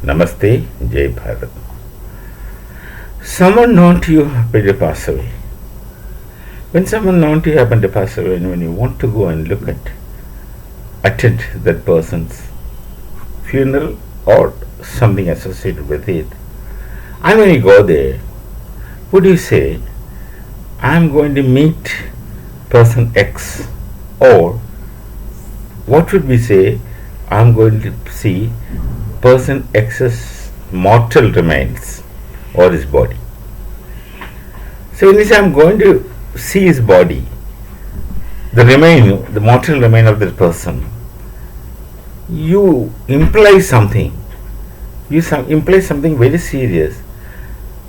Namaste, Jai Bharat. Someone known to you happened to pass away. When someone known to you happened to pass away, and when you want to go and look at, attend that person's funeral or something associated with it, and when you go there, would you say, I am going to meet person X, or what would we say, I am going to see person X's mortal remains or his body? So when you say I am going to see his body, the mortal remain of that person, you imply something. You imply something very serious.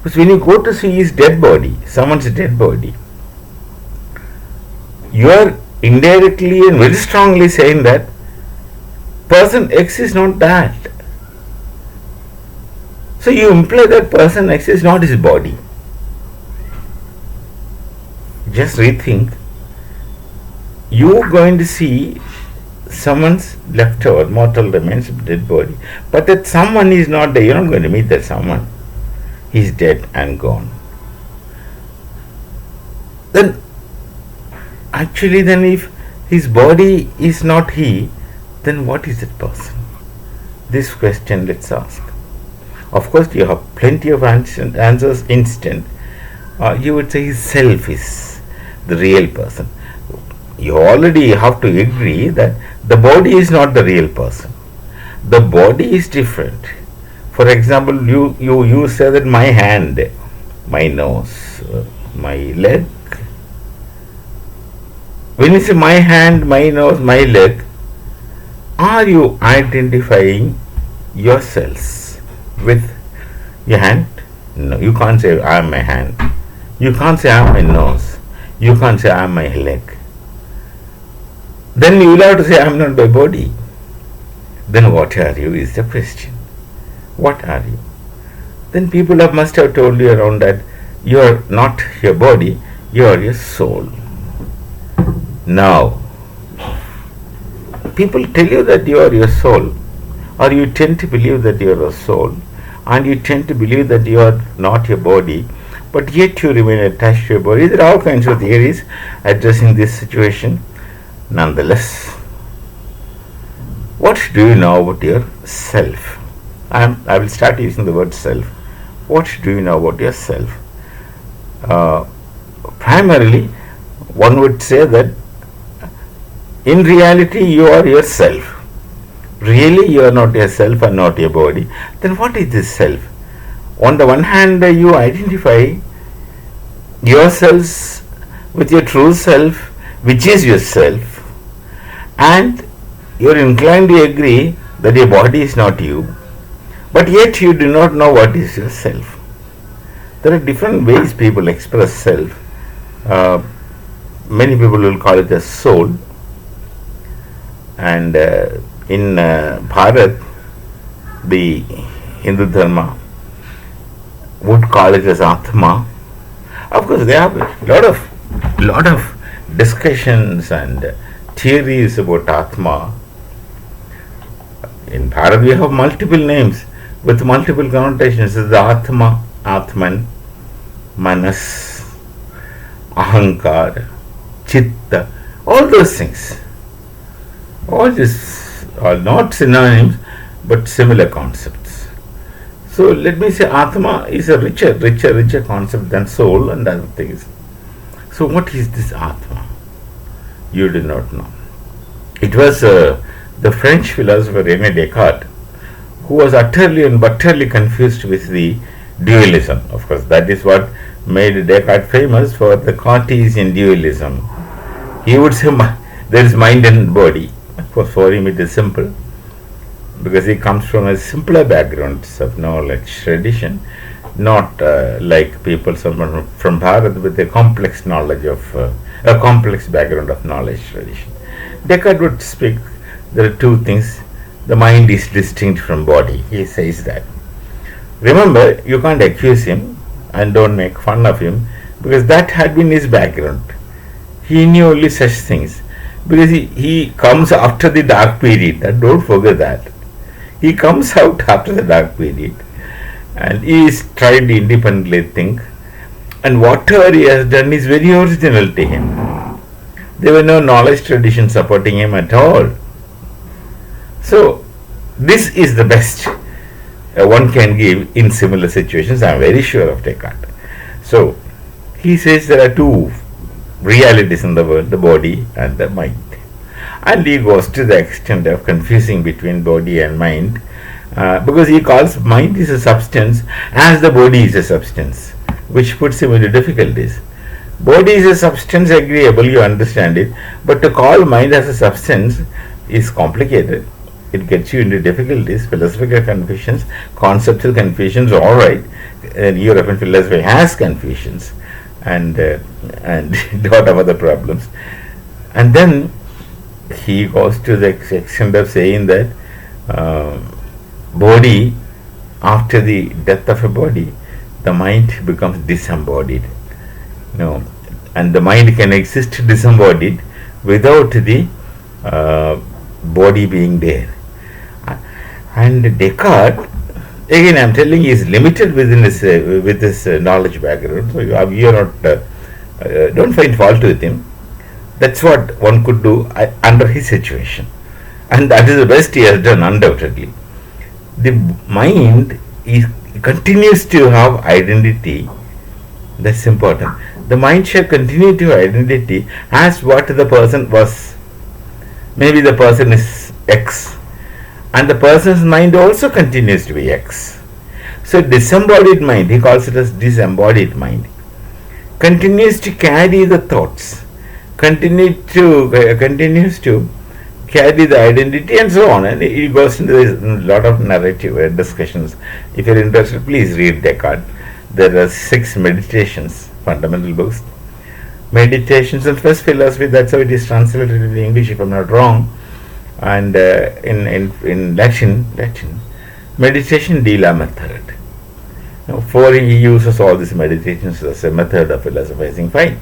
Because when you go to see his dead body, someone's dead body, you are indirectly and very strongly saying that person X is not that. So you imply that person X is not his body. Just rethink. You are going to see someone's leftover mortal remains, dead body, but that someone is not there. You are not going to meet that someone. He is dead and gone. Then if his body is not he, then what is that person? This question let's ask. Of course, you have plenty of answers instant. You would say his self is the real person. You already have to agree that the body is not the real person. The body is different. For example, you say that my hand, my nose, my leg. When you say my hand, my nose, my leg, are you identifying yourselves with your hand? No, you can't say I am my hand. You can't say I am my nose. You can't say I am my leg. Then you will have to say I am not my body. Then what are you is the question. What are you? Then people must have told you around that you are not your body, you are your soul. Now, people tell you that you are your soul, or you tend to believe that you are a soul, and you tend to believe that you are not your body, but yet you remain attached to your body. There are all kinds of theories addressing this situation. Nonetheless, what do you know about yourself? I will start using the word self. What do you know about yourself? Primarily, one would say that in reality you are yourself. Really you are not yourself and not your body. Then what is this self? On the one hand, you identify yourselves with your true self, which is yourself, and you are inclined to agree that your body is not you, but yet you do not know what is yourself. There are different ways people express self. Many people will call it as soul, and in Bharat, the Hindu Dharma would call it as Atma. Of course, there are a lot of discussions and theories about Atma. In Bharat, we have multiple names with multiple connotations. The Atma, Atman, Manas, Ahankar, Chitta, all those things. All these are not synonyms but similar concepts. So let me say Atma is a richer concept than soul and other things. So what is this Atma? You do not know. It was the French philosopher René Descartes who was utterly confused with the dualism. Of course, that is what made Descartes famous for the Cartesian dualism. He would say there is mind and body. Of course, for him it is simple because he comes from a simpler background of knowledge tradition, not like people from Bharat with a complex knowledge of a complex background of knowledge tradition. Descartes would speak, there are two things. The mind is distinct from body. He says that. Remember, you can't accuse him and don't make fun of him because that had been his background. He knew only such things because he comes after the dark period. Don't forget that. He comes out after the dark period and he is trying to independently think, and whatever he has done is very original to him. There were no knowledge tradition supporting him at all. So this is the best one can give in similar situations. I am very sure of Descartes. So he says there are two realities in the world, the body and the mind. And he goes to the extent of confusing between body and mind, because he calls mind is a substance as the body is a substance, which puts him into difficulties. Body is a substance, agreeable, you understand it, but to call mind as a substance is complicated. It gets you into difficulties, philosophical confusions, conceptual confusions, all right. European philosophy has confusions and lot of other problems. And then he goes to the extent of saying that body, after the death of a body, the mind becomes disembodied. And the mind can exist disembodied without the body being there. And Descartes, again I am telling you, is limited within his with his knowledge background. So you are not don't find fault with him. That's what one could do under his situation, and that is the best he has done, undoubtedly. The mind continues to have identity. That's important. The mind shall continue to have identity as what the person was. Maybe the person is X, and the person's mind also continues to be X. So disembodied mind, he calls it as disembodied mind, continues to carry the thoughts, continues to carry the identity, and so on. And he goes into a lot of narrative discussions. If you are interested, please read Descartes. There are 6 meditations, fundamental books. Meditations and first philosophy, that's how it is translated into English, if I'm not wrong. And in Latin, meditation de la method. For he uses all these meditations as a method of philosophizing. Fine.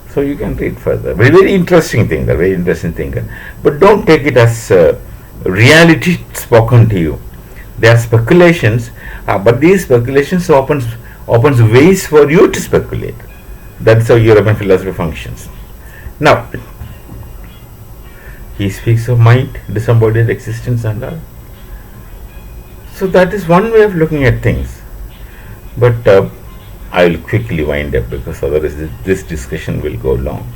So you can read further. Very interesting thinker, very interesting thinker. But don't take it as reality spoken to you. They are speculations, but these speculations opens ways for you to speculate. That's how European philosophy functions. Now, he speaks of mind, disembodied existence and all. So that is one way of looking at things. But I will quickly wind up, because otherwise this discussion will go long.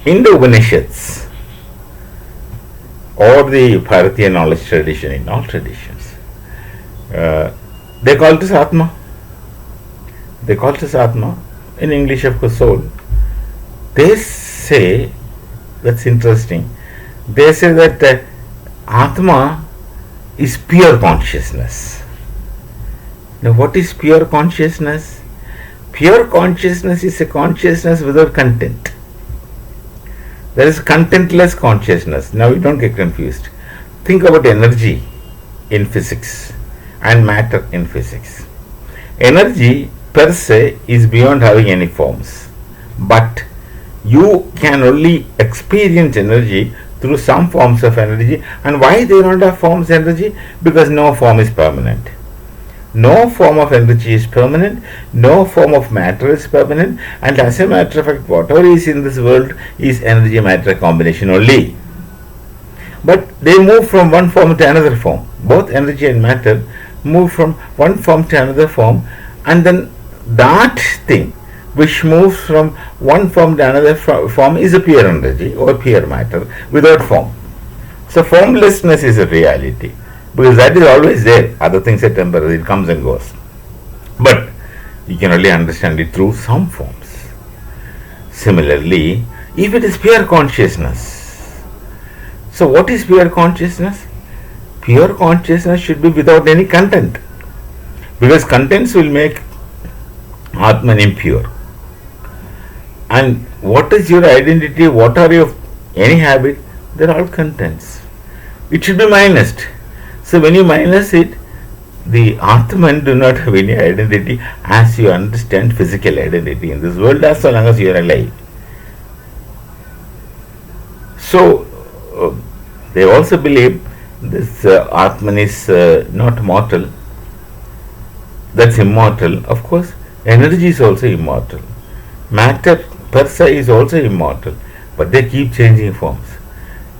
In the Upanishads or the Bharatiya knowledge tradition, in all traditions, they call this Atma. They call this Atma. In English, of course, soul. They say, that's interesting, they say that Atma is pure consciousness. Now, what is pure consciousness? Pure consciousness is a consciousness without content. There is contentless consciousness. Now, you don't get confused. Think about energy in physics and matter in physics. Energy per se is beyond having any forms, but you can only experience energy through some forms of energy. And why they don't have forms of energy? Because no form is permanent. No form of energy is permanent, no form of matter is permanent, and as a matter of fact, whatever is in this world is energy matter combination only. But they move from one form to another form. Both energy and matter move from one form to another form, and then that thing which moves from one form to another form is a pure energy or pure matter without form. So formlessness is a reality, because that is always there. Other things are temporary, it comes and goes. But you can only understand it through some forms. Similarly, if it is pure consciousness, so what is pure consciousness? Pure consciousness should be without any content, because contents will make Atman impure. And what is your identity? What are your any habit? They are all contents. It should be minused. So when you minus it, the Atman do not have any identity as you understand physical identity in this world, as long as you are alive. So they also believe this Atman is not mortal, that's immortal. Of course, energy is also immortal. Matter per se is also immortal, but they keep changing forms.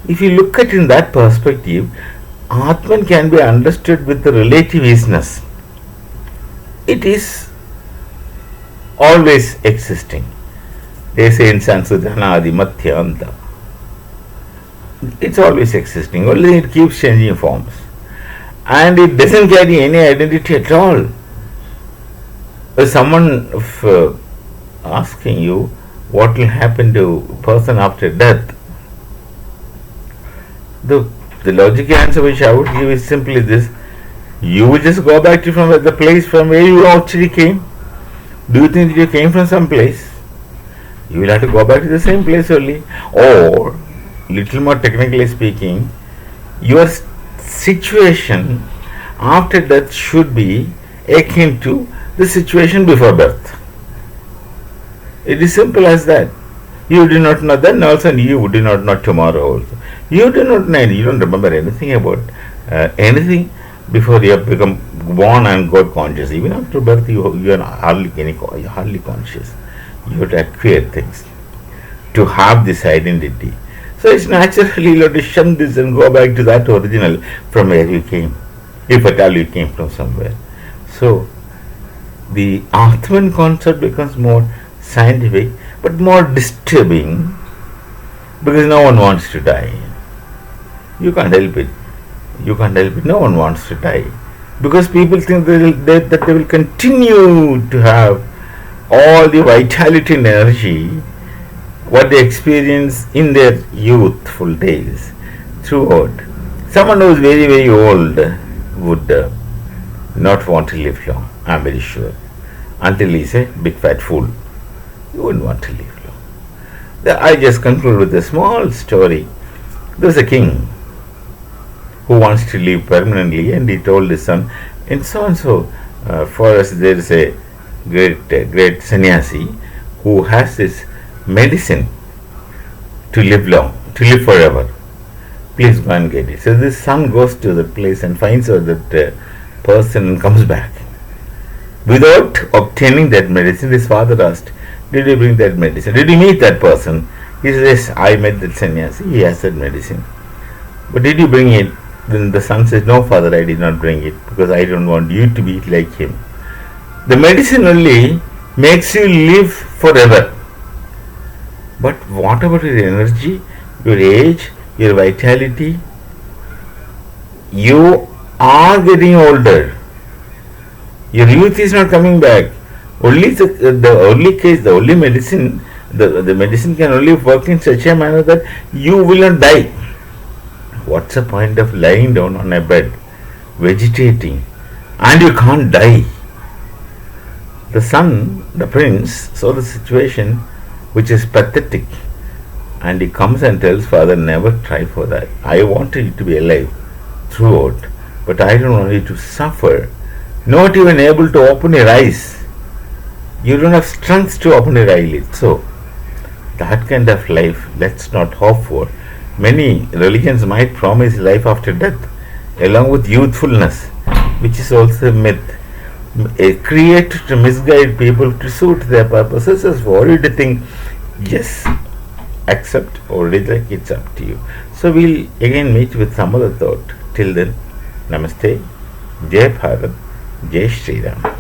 If you look at it in that perspective, Atman can be understood with the relativishness. It is always existing. They say in Sanskrit, Anadi Matya Anta. It's always existing, only it keeps changing forms. And it doesn't carry any identity at all. Someone asking you what will happen to a person after death, the logical answer which I would give is simply this: you will just go back to from the place from where you actually came. Do you think that you came from some place? You will have to go back to the same place only. Or, little more technically speaking, your situation after death should be akin to the situation before birth. It is simple as that. You do not know then also, you do not know tomorrow also. You do not know, you don't remember anything about anything before you have become born and got conscious. Even after birth, you are hardly conscious. You have to acquire things to have this identity. So it's naturally you have to shun this and go back to that original from where you came, if at all you came from somewhere. So the Atman concept becomes more scientific but more disturbing, because no one wants to die. You can't help it. You can't help it. No one wants to die, because people think that they will continue to have all the vitality and energy what they experience in their youthful days throughout. Someone who is very, very old would not want to live long, I am very sure, until he is a big fat fool. You wouldn't want to live long. I just conclude with a small story. There was a king who wants to live permanently, and he told his son, in so and so forest there is a great sannyasi who has this medicine to live long, to live forever. Please go and get it. So this son goes to the place and finds out that person and comes back. Without obtaining that medicine, his father asked, did you bring that medicine? Did you meet that person? He says, yes, I met that sannyasi. He has that medicine. But did you bring it? Then the son says, no, father, I did not bring it, because I don't want you to be like him. The medicine only makes you live forever. But what about your energy, your age, your vitality? You are getting older. Your youth is not coming back. Only the only case, the only medicine, the medicine can only work in such a manner that you will not die. What's the point of lying down on a bed, vegetating, and you can't die? The son, the prince, saw the situation, which is pathetic, and he comes and tells father, never try for that. I wanted you to be alive throughout, but I don't want you to suffer, not even able to open your eyes. You don't have strength to open your eyelids. So that kind of life let's not hope for. Many religions might promise life after death along with youthfulness, which is also a myth, created to misguide people to suit their purposes. So for you to think, yes, accept or reject, it's up to you. So we'll again meet with some other thought. Till then, Namaste, Jai Bharat, Jai Shri Ram.